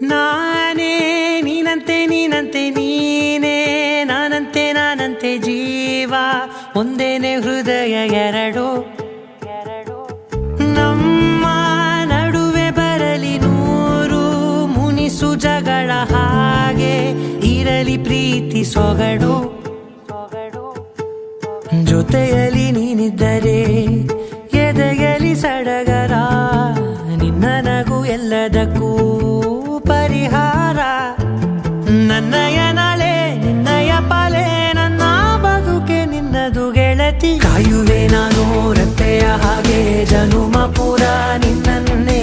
ನಾನೇ ನೀನಂತೆ ನೀನಂತೆ ನೀನೇ ನಾನಂತೆ ನಾನಂತೆ ಜೀವ ಒಂದೇನೆ ಹೃದಯ ಎರಡು ನಮ್ಮ ನಡುವೆ ಬರಲಿ ನೂರು ಮುನಿಸು ಜಗಳ ಹಾಗೆ ಇರಲಿ ಪ್ರೀತಿ ಸೊಗಡು ಜೊತೆಯಲ್ಲಿ ನೀನಿದ್ದರೆ ಎದೆಯಲಿ ಸಡಗರ ನಿನ್ನ ನಗು ಎಲ್ಲದಕ್ಕೂ ಪರಿಹಾರ ನನ್ನಯ ನಾಳೆ ನಿನ್ನಯ ಪಾಲೆ ನನ್ನ ಬದುಕೆ ನಿನ್ನದು ಗೆಳತಿ ಕಾಯುವೆ ನಾನು ರೆಪ್ಪೆಯ ಹಾಗೆ ಜನುಮ ಪುರ ನಿನ್ನನ್ನೇ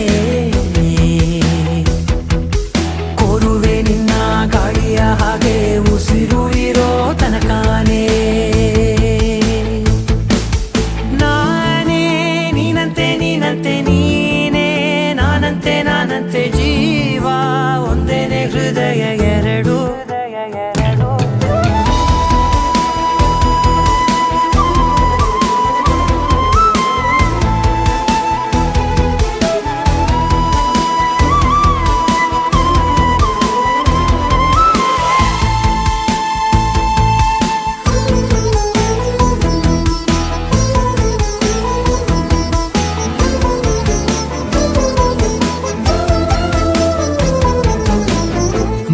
ಕೋರುವೆ ನಿನ್ನ ಗಾಳಿಯ ಹಾಗೆ ಉಸಿರು ಇರೋ ತನಕಾನೇ ನಾನೇ ನೀನಂತೆ ನೀನಂತೆ ನೀನೇ ನಾನಂತೆ ನಾನಂತೆ ಜೀವ ಒಂದೇನೆ ಹೃದಯ ಎರಡು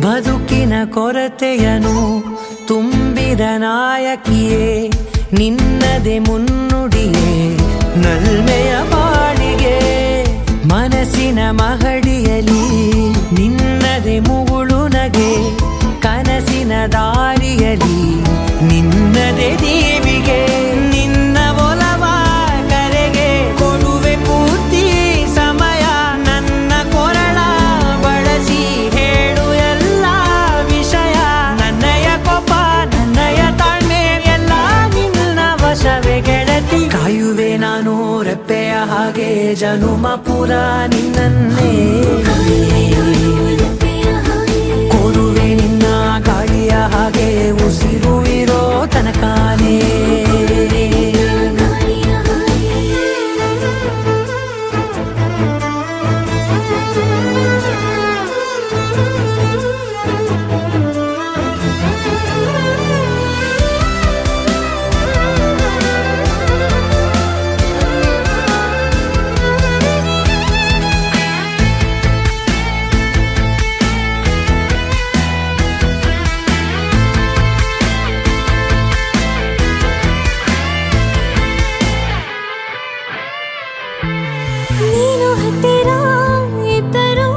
ಬದುಕಿನ ಕೊರತೆಯನು ತುಂಬಿದ ನಾಯಕಿಯೇ ನಿನ್ನದೆ ಮುನ್ನುಡಿಯೇ ನಲ್ಮೆಯ ಬಾಳಿಗೆ ಮನಸ್ಸಿನ ಮಹಡಿಯಲಿ ನಿನ್ನದೆ ಮುಗುಳು ನಗೆ ಕನಸಿನ ದಾರಿಯಲಿ ನಿನ್ನದೆ ದೇವಿಗೆ ನಿನ್ನ ಒಲವ ಕರೆಗೆ ಕೊಡುವೆ ಪೂರ್ತಿ ಸಮಯ ನನ್ನ ಕೊರಳ ಬಳಸಿ ಹೇಳು ಎಲ್ಲ ವಿಷಯ ನನ್ನಯ ಕೋಪ ನನ್ನಯ ತಾಳ್ಮೆ ಎಲ್ಲ ನಿನ್ನ ವಶವೇ ಗೆಳತಿ ಕಾಯುವೆ ನಾನು ರೆಪ್ಪೆಯ ಹಾಗೆ ಜನುಮ ಪುರ ನಿನ್ನನ್ನೇ ಕೋರುವೆ ನಿನ್ನ ಗಾಳಿಯ ಹಾಗೆ ಉಸಿರು ಇರೋ ತನಕಾನೇ ನೀನು ಹತ್ತಿರ ಇದ್ದರೂ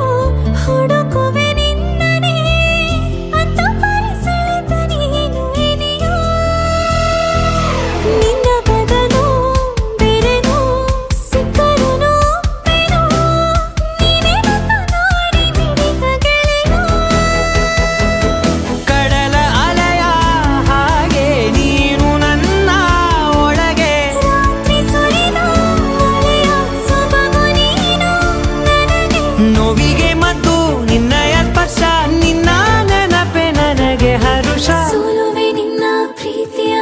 ಹುಡುಕುವೆ ನಿನ್ನನೇ ಅಂತ ಪರಿಸೆಳೆದ ನೀನು ಇದೆಯೋ ನಿನ್ನ ಬದಲು ಬೇರೆನೋ ಸಿಕ್ಕರೂ ಬೇರೋ ನೀನೇ ನನ್ನ ನಾಡಿ ಮಿಡಿದ ಗೆಳೆಯೋ ಕಡಲ ಅಲೆಯ ಹಾಗೆ ನೀನು ನನ್ನ ಒಳಗೆ ರಾತ್ರಿ ಸುರಿದ ಮಳೆಯ ಸೊಬಗು ನೀನು ನನಗೆ ನೋವಿಗೆ ಮತ್ತು ನಿನ್ನಯ ಸ್ಪರ್ಶ ನಿನ್ನ ನೆನಪೆ ನನಗೆ ಹರುಷ ಸೋಲುವೆ ನಿನ್ನ ಪ್ರೀತಿಯ